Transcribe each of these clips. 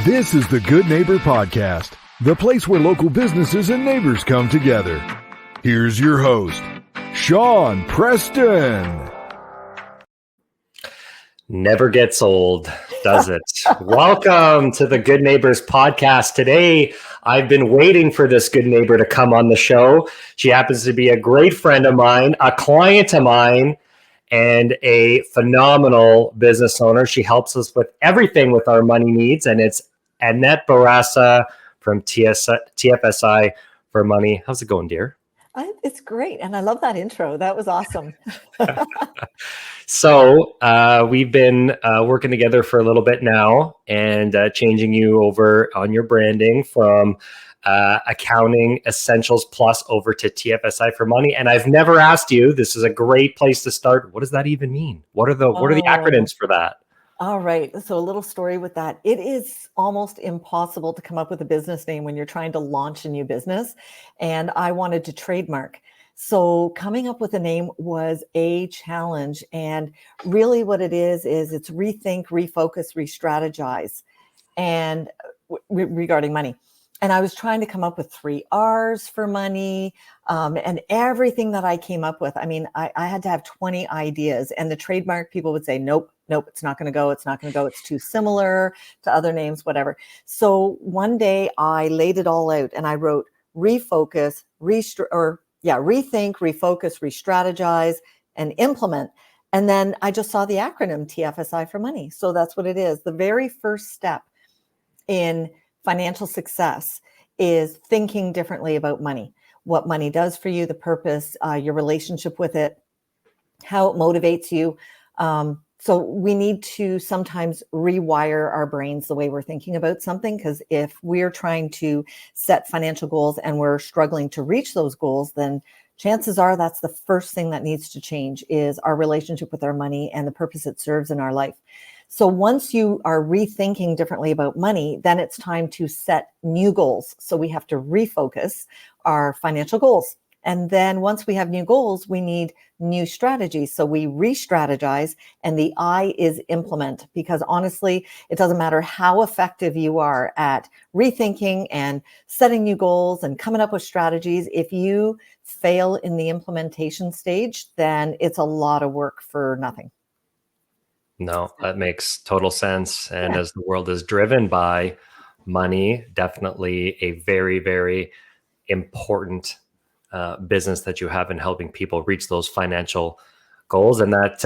This is the Good Neighbor Podcast, the place where local businesses and neighbors come together. Here's your host, Sean Preston. Never gets old, does it? Welcome to the Good Neighbors Podcast. Today, I've been waiting for this good neighbor to come on the show. She happens to be a great friend of mine, a client of mine, and a phenomenal business owner. She helps us with everything with our money needs, and it's Annette Bourassa from TFSI for Money. How's it going, dear? It's great, and I love that intro. That was awesome. So we've been working together for a little bit now and changing you over on your branding from Accounting Essentials Plus over to TFSI for Money. And I've never asked you, this is a great place to start. What does that even mean? What are the acronyms for that? All right. So a little story with that. It is almost impossible to come up with a business name when you're trying to launch a new business. And I wanted to trademark. So coming up with a name was a challenge. And really what it is it's rethink, refocus, re-strategize, and regarding money. And I was trying to come up with 3 R's for money, and everything that I came up with. I mean, I had to have 20 ideas, and the trademark people would say, nope, it's not going to go. It's not going to go. It's too similar to other names, whatever. So one day I laid it all out and I wrote refocus, rethink, refocus, re-strategize, and implement. And then I just saw the acronym TFSI for Money. So that's what it is. The very first step in financial success is thinking differently about money, what money does for you, the purpose, your relationship with it, how it motivates you. So we need to sometimes rewire our brains the way we're thinking about something, because if we're trying to set financial goals and we're struggling to reach those goals, then chances are that's the first thing that needs to change is our relationship with our money and the purpose it serves in our life. So once you are rethinking differently about money, then it's time to set new goals. So we have to refocus our financial goals. And then once we have new goals, we need new strategies. So we re-strategize, and the I is implement, because honestly, it doesn't matter how effective you are at rethinking and setting new goals and coming up with strategies. If you fail in the implementation stage, then it's a lot of work for nothing. No, that makes total sense. And as the world is driven by money, definitely a very, very important business that you have in helping people reach those financial goals. And that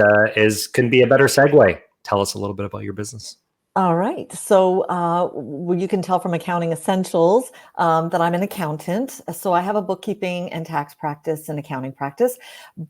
can be a better segue. Tell us a little bit about your business. All right. So you can tell from Accounting Essentials that I'm an accountant. So I have a bookkeeping and tax practice and accounting practice,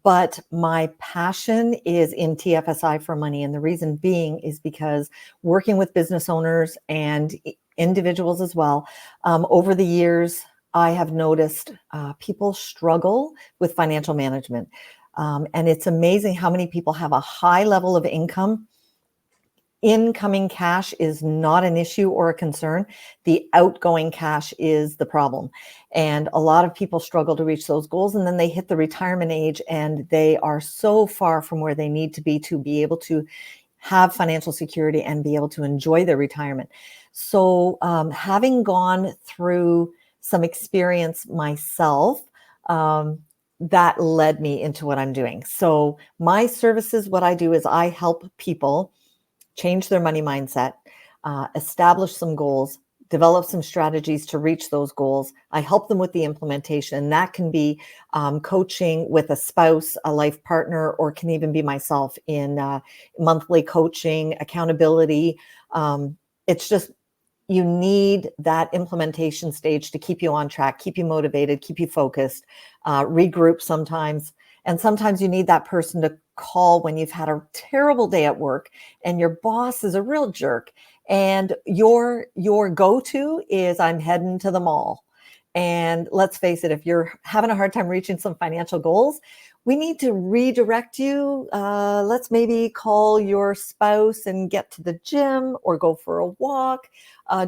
but my passion is in TFSI for Money. And the reason being is because working with business owners and individuals as well, over the years, I have noticed people struggle with financial management. And it's amazing how many people have a high level of income. Incoming cash is not an issue or a concern. The outgoing cash is the problem. And a lot of people struggle to reach those goals. And then they hit the retirement age and they are so far from where they need to be able to have financial security and be able to enjoy their retirement. So having gone through some experience myself, that led me into what I'm doing. So my services, what I do is I help people change their money mindset, establish some goals, develop some strategies to reach those goals. I help them with the implementation. That can be coaching with a spouse, a life partner, or can even be myself in monthly coaching, accountability. It's just, you need that implementation stage to keep you on track, keep you motivated, keep you focused, regroup sometimes. And sometimes you need that person to call when you've had a terrible day at work and your boss is a real jerk. And your go-to is, I'm heading to the mall. And let's face it, if you're having a hard time reaching some financial goals, we need to redirect you. Let's maybe call your spouse and get to the gym or go for a walk,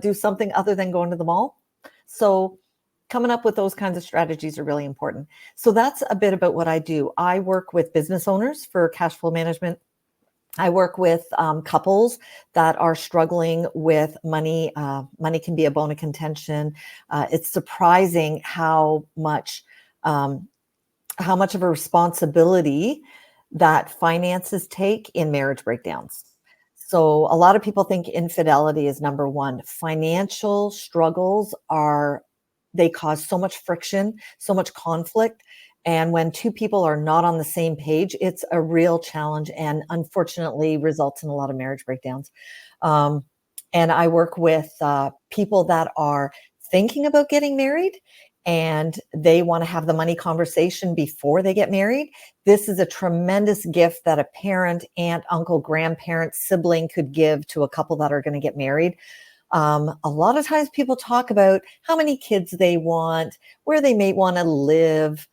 do something other than going to the mall. So coming up with those kinds of strategies are really important. So that's a bit about what I do. I work with business owners for cash flow management I work with couples that are struggling with money. Money can be a bone of contention. It's surprising how much of a responsibility that finances take in marriage breakdowns. So a lot of people think infidelity is number one. Financial struggles they cause so much friction, so much conflict. And when two people are not on the same page, it's a real challenge and unfortunately results in a lot of marriage breakdowns. Um, and I work with people that are thinking about getting married and they want to have the money conversation before they get married. This is a tremendous gift that a parent, aunt, uncle, grandparent, sibling could give to a couple that are going to get married. A lot of times people talk about how many kids they want, where they may want to live,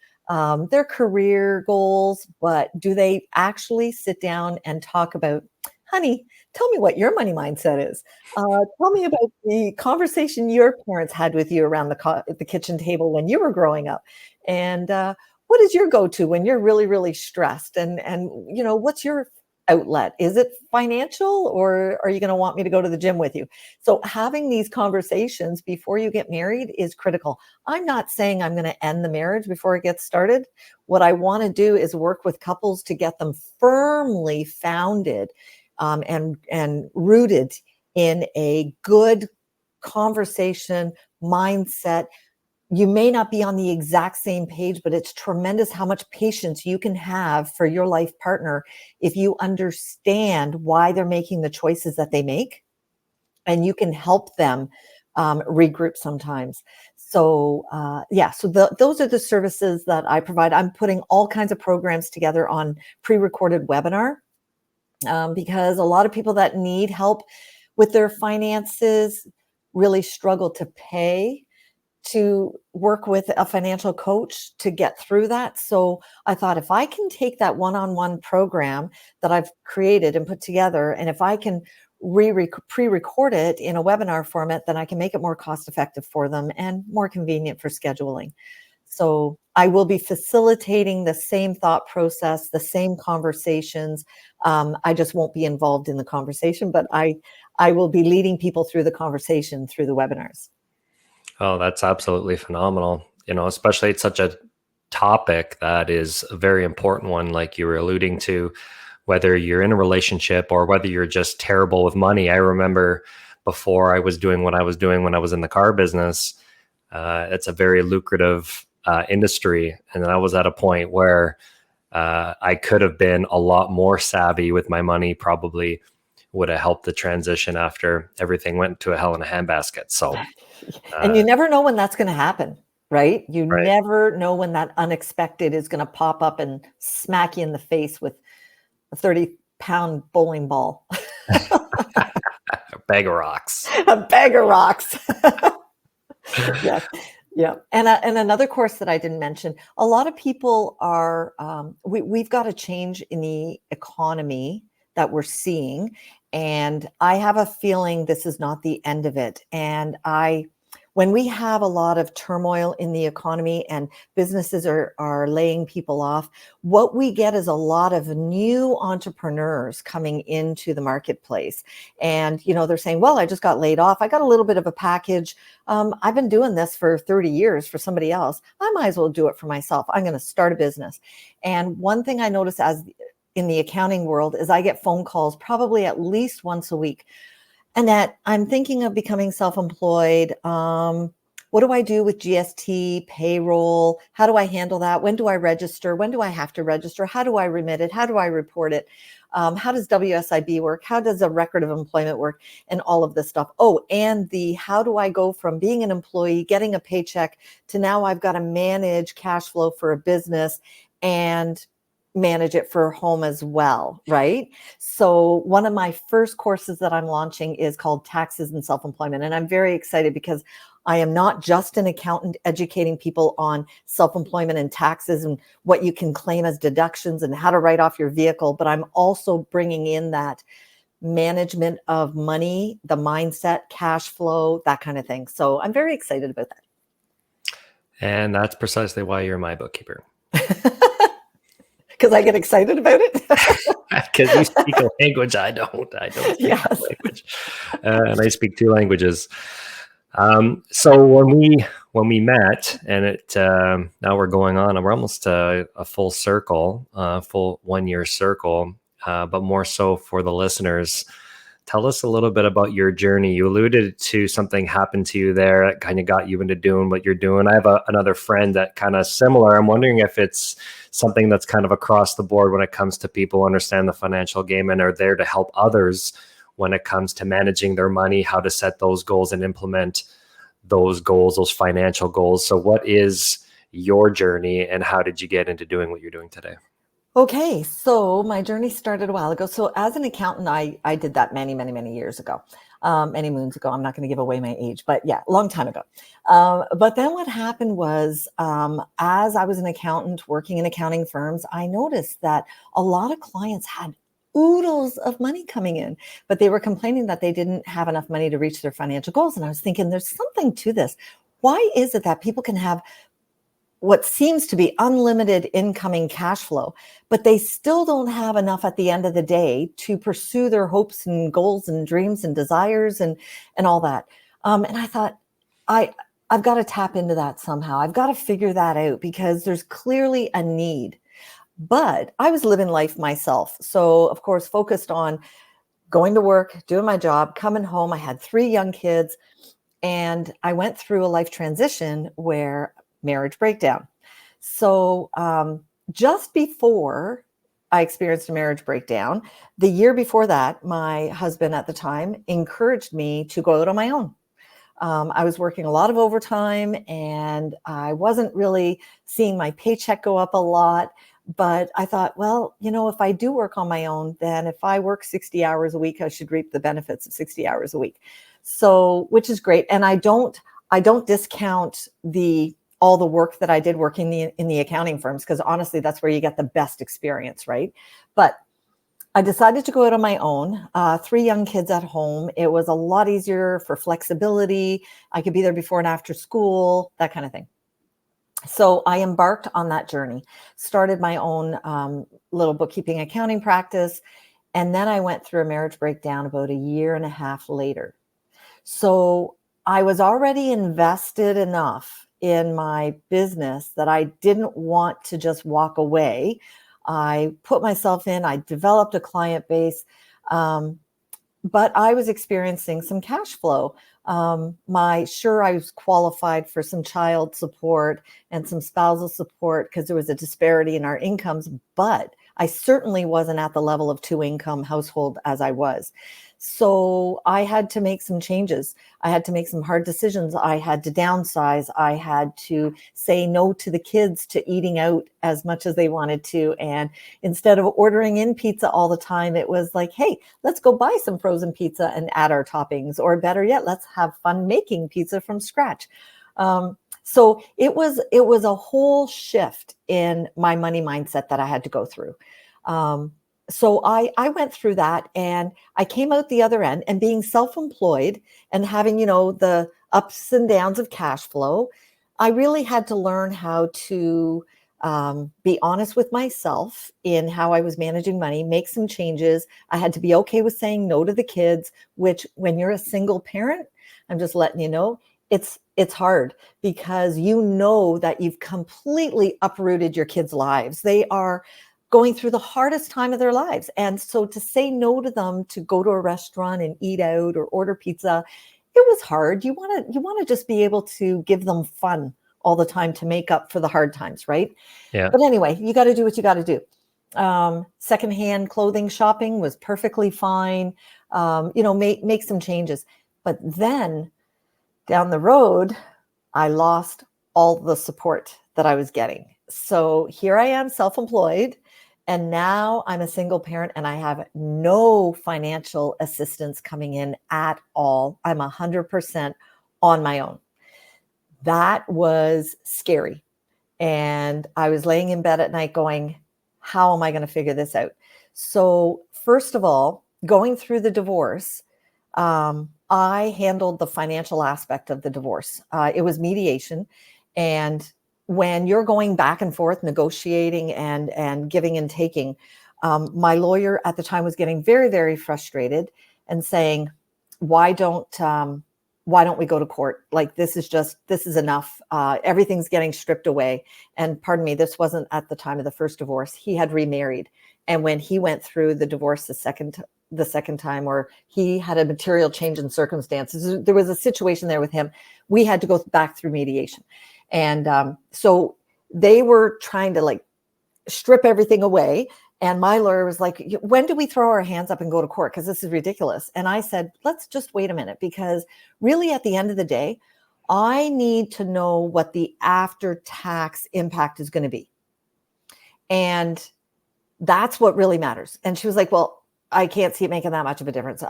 their career goals, but do they actually sit down and talk about, honey, tell me what your money mindset is. Tell me about the conversation your parents had with you around the kitchen table when you were growing up. And what is your go-to when you're really, really stressed? And what's your outlet? Is it financial, or are you going to want me to go to the gym with you? So having these conversations before you get married is critical. I'm not saying I'm going to end the marriage before it gets started. What I want to do is work with couples to get them firmly founded and rooted in a good conversation mindset. You may not be on the exact same page, but it's tremendous how much patience you can have for your life partner if you understand why they're making the choices that they make, and you can help them regroup sometimes. So those are the services that I provide. I'm putting all kinds of programs together on pre-recorded webinar because a lot of people that need help with their finances really struggle to pay to work with a financial coach to get through that. So I thought, if I can take that one-on-one program that I've created and put together, and if I can pre-record it in a webinar format, then I can make it more cost-effective for them and more convenient for scheduling. So I will be facilitating the same thought process, the same conversations. I just won't be involved in the conversation, but I will be leading people through the conversation through the webinars. Oh, that's absolutely phenomenal. Especially it's such a topic that is a very important one, like you were alluding to, whether you're in a relationship or whether you're just terrible with money. I remember before I was doing what I was doing when I was in the car business, it's a very lucrative industry. And then I was at a point where I could have been a lot more savvy with my money, probably would have helped the transition after everything went to a hell in a handbasket. So, and you never know when that's going to happen, right? You right. never know when that unexpected is going to pop up and smack you in the face with a 30-pound bowling ball. A bag of rocks. A bag of rocks. Yeah. Yeah. And another course that I didn't mention, a lot of people are, we've got a change in the economy that we're seeing. And I have a feeling this is not the end of it. And when we have a lot of turmoil in the economy and businesses are laying people off, what we get is a lot of new entrepreneurs coming into the marketplace. And, they're saying, well, I just got laid off. I got a little bit of a package. I've been doing this for 30 years for somebody else. I might as well do it for myself. I'm going to start a business. And one thing I notice in the accounting world is I get phone calls probably at least once a week. Annette, I'm thinking of becoming self-employed. What do I do with GST, payroll? How do I handle that? When do I register? When do I have to register? How do I remit it? How do I report it? How does WSIB work? How does a record of employment work? And all of this stuff. Oh, and how do I go from being an employee, getting a paycheck, to now I've got to manage cash flow for a business and manage it for home as well, right? So one of my first courses that I'm launching is called Taxes and Self-Employment. And I'm very excited because I am not just an accountant educating people on self-employment and taxes and what you can claim as deductions and how to write off your vehicle, but I'm also bringing in that management of money, the mindset, cash flow, that kind of thing. So I'm very excited about that. And that's precisely why you're my bookkeeper. because I get excited about it. Because you speak a language I don't. I don't speak Yes. that language, and I speak 2 languages. So when we met, and now we're going on, and we're almost a full circle, full 1 year circle, but more so for the listeners. Tell us a little bit about your journey. You alluded to something happened to you there that kind of got you into doing what you're doing. I have another friend that kind of similar. I'm wondering if it's something that's kind of across the board when it comes to people who understand the financial game and are there to help others when it comes to managing their money, how to set those goals and implement those goals, those financial goals. So what is your journey and how did you get into doing what you're doing today? Okay, so my journey started a while ago. So as an accountant, I did that many years ago, many moons ago. I'm not going to give away my age, but yeah, a long time ago. But then what happened was, as I was an accountant working in accounting firms, I noticed that a lot of clients had oodles of money coming in, but they were complaining that they didn't have enough money to reach their financial goals. And I was thinking, there's something to this. Why is it that people can have what seems to be unlimited incoming cash flow, but they still don't have enough at the end of the day to pursue their hopes and goals and dreams and desires and all that. And I thought, I've got to tap into that somehow. I've got to figure that out because there's clearly a need. But I was living life myself. So of course, focused on going to work, doing my job, coming home. I had 3 young kids and I went through a life transition where marriage breakdown. So just before I experienced a marriage breakdown, the year before that, my husband at the time encouraged me to go out on my own. I was working a lot of overtime and I wasn't really seeing my paycheck go up a lot. But I thought, well, if I do work on my own, then if I work 60 hours a week, I should reap the benefits of 60 hours a week. So, which is great. And I don't discount all the work that I did working in the accounting firms, because honestly, that's where you get the best experience, right? But I decided to go out on my own, 3 young kids at home. It was a lot easier for flexibility. I could be there before and after school, that kind of thing. So I embarked on that journey, started my own little bookkeeping accounting practice. And then I went through a marriage breakdown about 1.5 years later. So I was already invested enough in my business that I didn't want to just walk away. I put myself in, I developed a client base, but I was experiencing some cash flow. I was qualified for some child support and some spousal support because there was a disparity in our incomes, but I certainly wasn't at the level of 2-income household as I was. So I had to make some changes. I had to make some hard decisions. I had to downsize. I had to say no to the kids to eating out as much as they wanted to. And instead of ordering in pizza all the time, it was like, hey, let's go buy some frozen pizza and add our toppings. Or better yet, let's have fun making pizza from scratch. So it was a whole shift in my money mindset that I had to go through. So I went through that and I came out the other end, and being self-employed and having, the ups and downs of cash flow, I really had to learn how to be honest with myself in how I was managing money, make some changes. I had to be okay with saying no to the kids, which when you're a single parent, I'm just letting you know, it's hard because that you've completely uprooted your kids' lives. They are going through the hardest time of their lives. And so to say no to them, to go to a restaurant and eat out or order pizza, it was hard. You want to just be able to give them fun all the time to make up for the hard times, right? Yeah. But anyway, you got to do what you got to do. Secondhand clothing shopping was perfectly fine. Make some changes. But then down the road, I lost all the support that I was getting. So here I am, self-employed, and now I'm a single parent and I have no financial assistance coming in at all. I'm 100% on my own. That was scary. And I was laying in bed at night going, how am I going to figure this out? So first of all, going through the divorce, I handled the financial aspect of the divorce. It was mediation. And when you're going back and forth negotiating and giving and taking, my lawyer at the time was getting very, very frustrated and saying, why don't we go to court? Like, this is enough. Everything's getting stripped away. And pardon me, this wasn't at the time of the first divorce. He had remarried. And when he went through the divorce the second time, or he had a material change in circumstances, there was a situation there with him. We had to go back through mediation. And so they were trying to like strip everything away. And my lawyer was like, when do we throw our hands up and go to court? Because this is ridiculous. And I said, let's just wait a minute, because really at the end of the day, I need to know what the after-tax impact is going to be. And that's what really matters. And she was like, well, I can't see it making that much of a difference.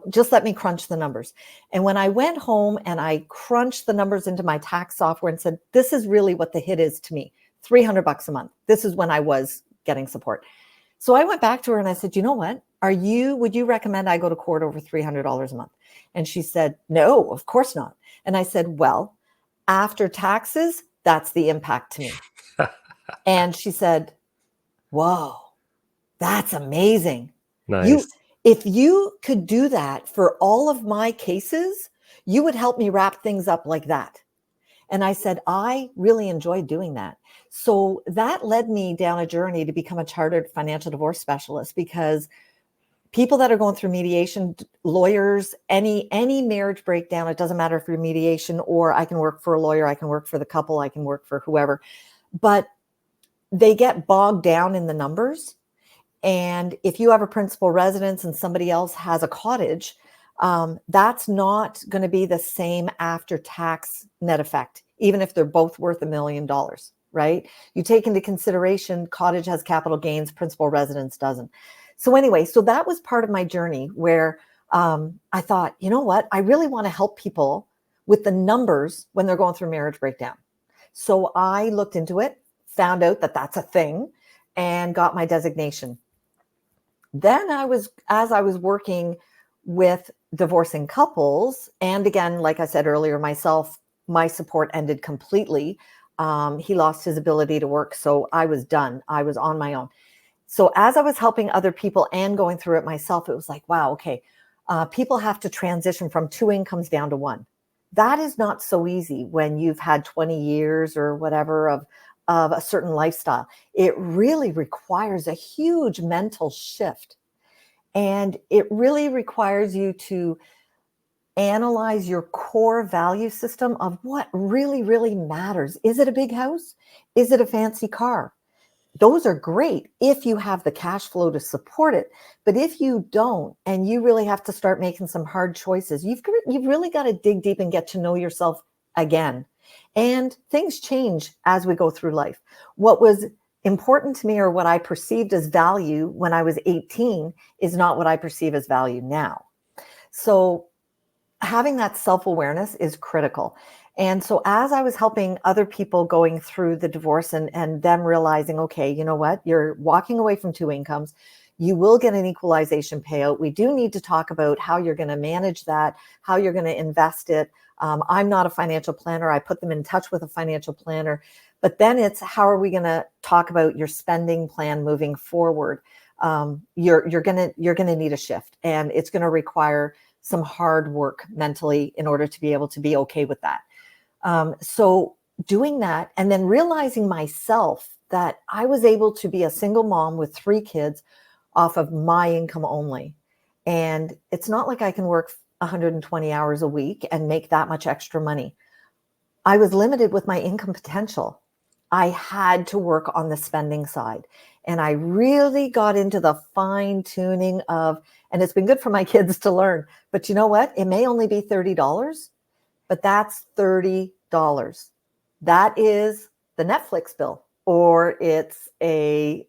Just let me crunch the numbers. And when I went home and I crunched the numbers into my tax software and said, this is really what the hit is to me, $300 a month. This is when I was getting support. So I went back to her and I said, you know what? Would you recommend I go to court over $300 a month? And she said, no, of course not. And I said, well, after taxes, that's the impact to me. And she said, whoa, that's amazing. Nice. If you could do that for all of my cases, you would help me wrap things up like that. And I said, I really enjoyed doing that. So that led me down a journey to become a chartered financial divorce specialist, because people that are going through mediation, lawyers, any marriage breakdown, it doesn't matter if you're mediation or I can work for a lawyer, I can work for the couple, I can work for whoever, but they get bogged down in the numbers. And if you have a principal residence and somebody else has a cottage, that's not going to be the same after-tax net effect, even if they're both worth $1 million, right? You take into consideration cottage has capital gains, principal residence doesn't. So anyway, so that was part of my journey where I thought, you know what? I really want to help people with the numbers when they're going through marriage breakdown. So I looked into it, found out that that's a thing, and got my designation. Then as I was working with divorcing couples, and again, like I said earlier, my support ended completely. He lost his ability to work, so I was done. I was on my own. So as I was helping other people and going through it myself, it was like, wow, okay, people have to transition from 2 incomes down to 1. That is not so easy when you've had 20 years or whatever of a certain lifestyle. It really requires a huge mental shift. And it really requires you to analyze your core value system of what really, really matters. Is it a big house? Is it a fancy car? Those are great if you have the cash flow to support it. But if you don't, and you really have to start making some hard choices, you've really got to dig deep and get to know yourself again. And things change as we go through life. What was important to me, or what I perceived as value when I was 18, is not what I perceive as value now. So having that self-awareness is critical. And so as I was helping other people going through the divorce and them realizing, okay, you know what, you're walking away from 2 incomes, you will get an equalization payout. We do need to talk about how you're going to manage that, how you're going to invest it. I'm not a financial planner. I put them in touch with a financial planner. But then it's, how are we going to talk about your spending plan moving forward? You're going to need a shift, and it's going to require some hard work mentally in order to be able to be okay with that. So doing that, and then realizing myself that I was able to be a single mom with 3 kids off of my income only. And it's not like I can work 120 hours a week and make that much extra money. I was limited with my income potential. I had to work on the spending side. And I really got into the fine tuning of, and it's been good for my kids to learn, but you know what? It may only be $30, but that's $30. That is the Netflix bill, or it's a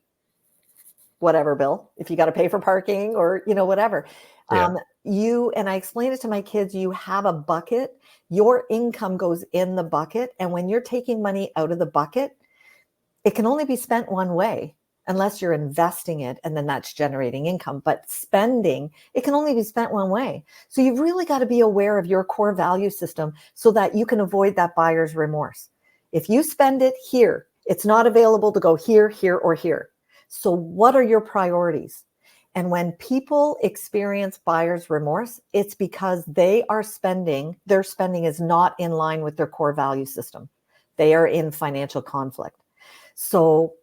whatever bill, if you got to pay for parking or, whatever. Yeah. And I explained it to my kids, you have a bucket, your income goes in the bucket. And when you're taking money out of the bucket, it can only be spent one way unless you're investing it, and then that's generating income. But spending, it can only be spent one way. So you've really got to be aware of your core value system so that you can avoid that buyer's remorse. If you spend it here, it's not available to go here, here, or here. So what are your priorities? And when people experience buyer's remorse, it's because their spending is not in line with their core value system. They are in financial conflict. So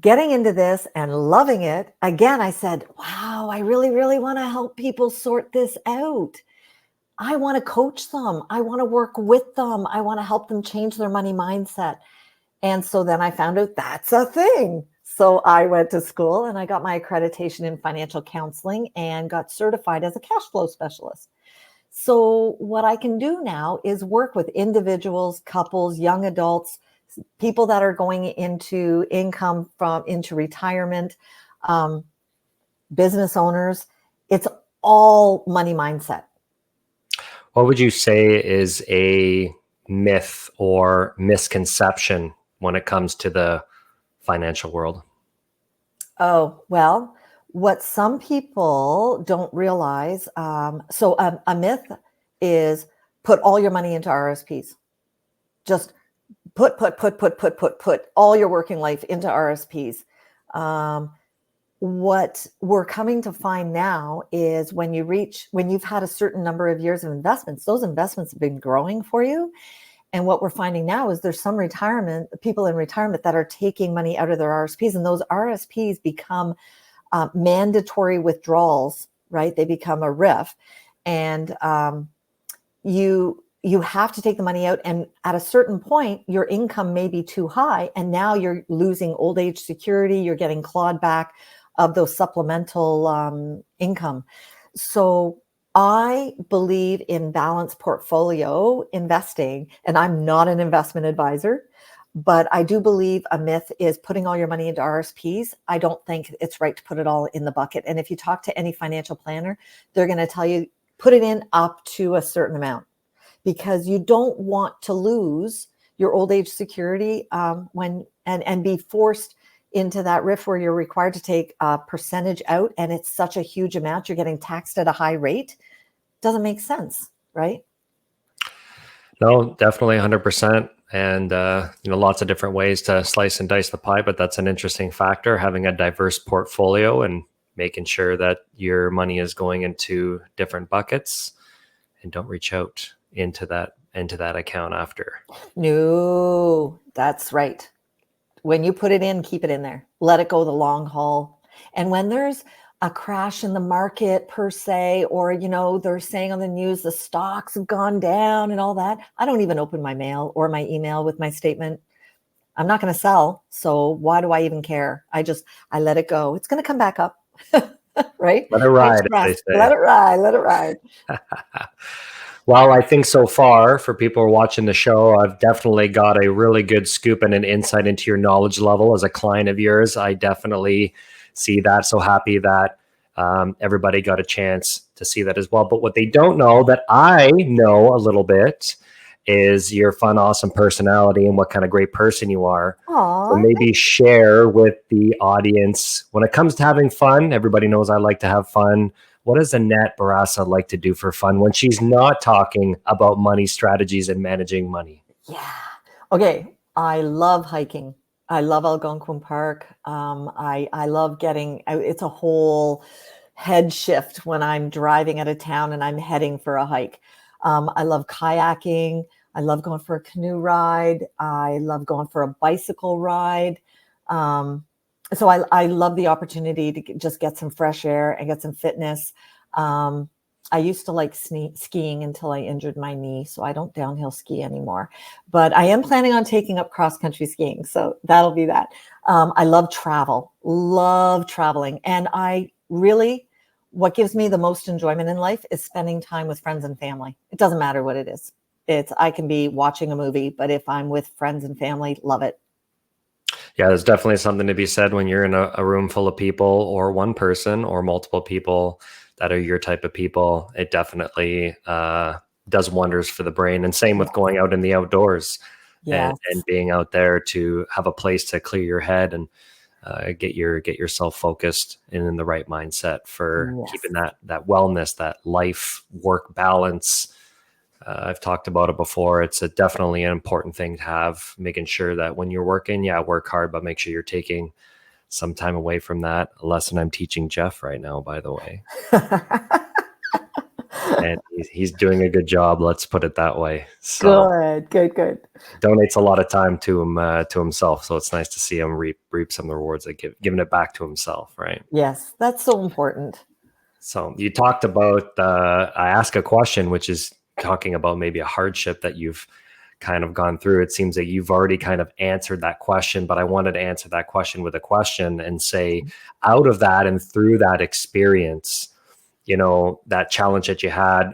getting into this and loving it, again, I said, wow, I really, really want to help people sort this out. I want to coach them. I want to work with them. I want to help them change their money mindset. And so then I found out that's a thing. So I went to school and I got my accreditation in financial counseling and got certified as a cash flow specialist. So what I can do now is work with individuals, couples, young adults, people that are going into income into retirement, business owners. It's all money mindset. What would you say is a myth or misconception when it comes to the financial world? Oh, well, what some people don't realize, a myth is put all your money into RSPs. Just put all your working life into RSPs. What we're coming to find now is when you've had a certain number of years of investments, those investments have been growing for you. And what we're finding now is there's some people in retirement that are taking money out of their RSPs, and those RSPs become mandatory withdrawals, right? They become a RIF, and you have to take the money out. And at a certain point, your income may be too high, and now you're losing old age security. You're getting clawed back of those supplemental income. So I believe in balanced portfolio investing, and I'm not an investment advisor, but I do believe a myth is putting all your money into RSPs. I don't think it's right to put it all in the bucket. And if you talk to any financial planner, they're going to tell you, put it in up to a certain amount, because you don't want to lose your old age security and be forced into that RIF where you're required to take a percentage out, and it's such a huge amount, you're getting taxed at a high rate. Doesn't make sense, right? No, definitely 100%. And, lots of different ways to slice and dice the pie, but that's an interesting factor, having a diverse portfolio and making sure that your money is going into different buckets, and don't reach out into that account after. No, that's right. When you put it in, keep it in there. Let it go the long haul. And when there's a crash in the market per se, or, they're saying on the news, the stocks have gone down and all that, I don't even open my mail or my email with my statement. I'm not going to sell. So why do I even care? I let it go. It's going to come back up, right? Let it ride, as they say. Let it ride. Well, I think so far, for people who are watching the show, I've definitely got a really good scoop and an insight into your knowledge level as a client of yours. I definitely see that. So happy that everybody got a chance to see that as well. But what they don't know, that I know a little bit, is your fun, awesome personality and what kind of great person you are. Aww, so maybe share with the audience, when it comes to having fun, everybody knows I like to have fun. What does Annette Bourassa like to do for fun when she's not talking about money strategies and managing money? Yeah. Okay. I love hiking. I love Algonquin Park. I love it's a whole head shift when I'm driving out of town and I'm heading for a hike. I love kayaking. I love going for a canoe ride. I love going for a bicycle ride. So I love the opportunity to just get some fresh air and get some fitness. I used to like skiing until I injured my knee, so I don't downhill ski anymore. But I am planning on taking up cross-country skiing, so that'll be that. I love traveling. And what gives me the most enjoyment in life is spending time with friends and family. It doesn't matter what it is. I can be watching a movie, but if I'm with friends and family, love it. Yeah, there's definitely something to be said when you're in a room full of people, or one person or multiple people that are your type of people. It definitely does wonders for the brain. And same with going out in the outdoors. Yes. and being out there to have a place to clear your head and get yourself focused and in the right mindset for keeping that wellness, that life work balance I've talked about it before. It's definitely an important thing to have, making sure that when you're working, work hard, but make sure you're taking some time away from that. A lesson I'm teaching Jeff right now, by the way. And he's doing a good job. Let's put it that way. So Good. Donates a lot of time to him, to himself. So it's nice to see him reap some of the rewards, like giving it back to himself. Right. Yes. That's so important. So you talked about, I asked a question, which is talking about maybe a hardship that you've kind of gone through. It seems that you've already kind of answered that question, but I wanted to answer that question with a question and say, out of that and through that experience, that challenge that you had,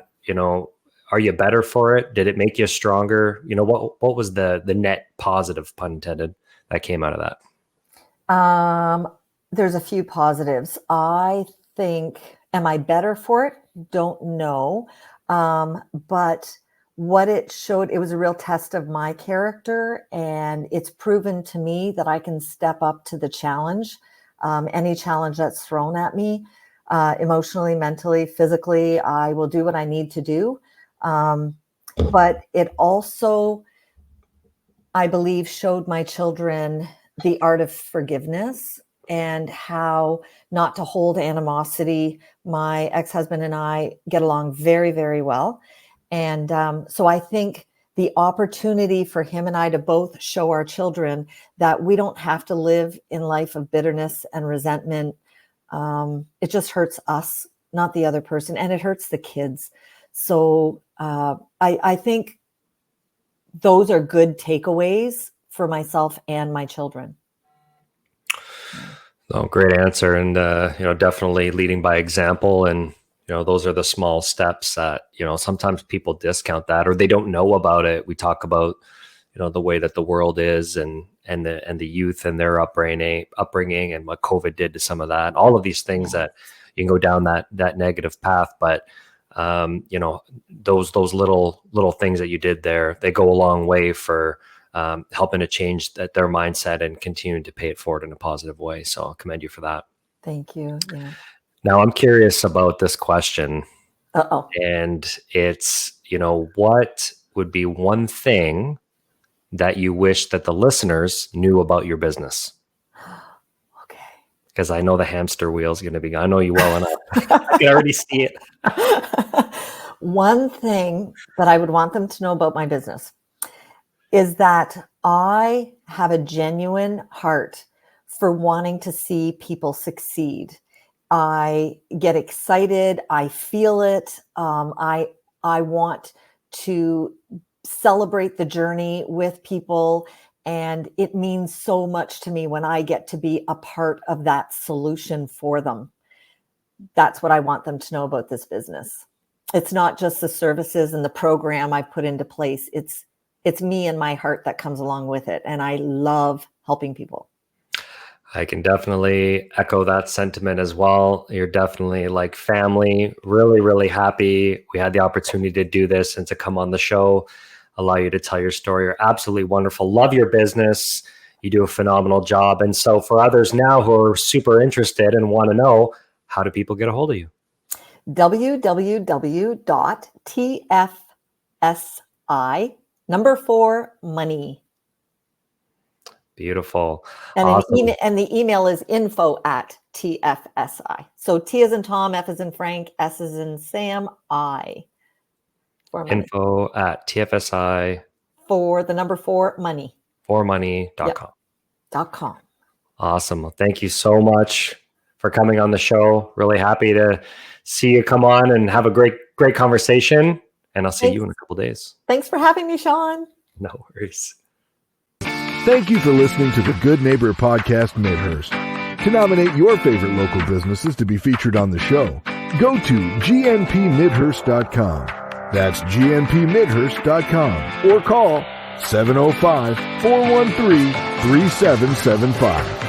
are you better for it? Did it make you stronger? What was the net positive, pun intended, that came out of that? There's a few positives. I think, am I better for it? Don't know. But what it showed, it was a real test of my character, and it's proven to me that I can step up to the challenge, any challenge that's thrown at me, emotionally, mentally, physically. I will do what I need to do. But it also, I believe, showed my children the art of forgiveness and how not to hold animosity. My ex-husband and I get along very, very well. And so I think the opportunity for him and I to both show our children that we don't have to live in life of bitterness and resentment. It just hurts us, not the other person, and it hurts the kids. So I think those are good takeaways for myself and my children. Oh, great answer. And, definitely leading by example. And, those are the small steps that, sometimes people discount that or they don't know about it. We talk about, the way that the world is and the youth and their upbringing and what COVID did to some of that, all of these things that you can go down that negative path. But, those little things that you did there, they go a long way for helping to change their mindset and continuing to pay it forward in a positive way. So I'll commend you for that. Thank you. Yeah. Now I'm curious about this question. And it's, what would be one thing that you wish that the listeners knew about your business? Okay. Because I know the hamster wheel is going to be, I know you well enough. I can already see it. One thing that I would want them to know about my business is that I have a genuine heart for wanting to see people succeed. I get excited. I feel it. I want to celebrate the journey with people. And it means so much to me when I get to be a part of that solution for them. That's what I want them to know about this business. It's not just the services and the program I put into place. It's me and my heart that comes along with it. And I love helping people. I can definitely echo that sentiment as well. You're definitely like family, really, really happy we had the opportunity to do this and to come on the show, allow you to tell your story. You're absolutely wonderful. Love your business. You do a phenomenal job. And so for others now who are super interested and want to know, how do people get a hold of you? www.tfsi, number 4, money. Beautiful. And awesome. The email is info@TFSI. So T as in Tom, F as in Frank, S as in Sam, I. Info@TFSI. For the number 4, money. formoney.com. .com. Awesome. Well, thank you so much for coming on the show. Really happy to see you come on and have a great conversation. And I'll see you in a couple of days. Thanks for having me, Sean. No worries. Thank you for listening to the Good Neighbor Podcast Midhurst. To nominate your favorite local businesses to be featured on the show, go to gnpmidhurst.com. That's gnpmidhurst.com or call 705-413-3775.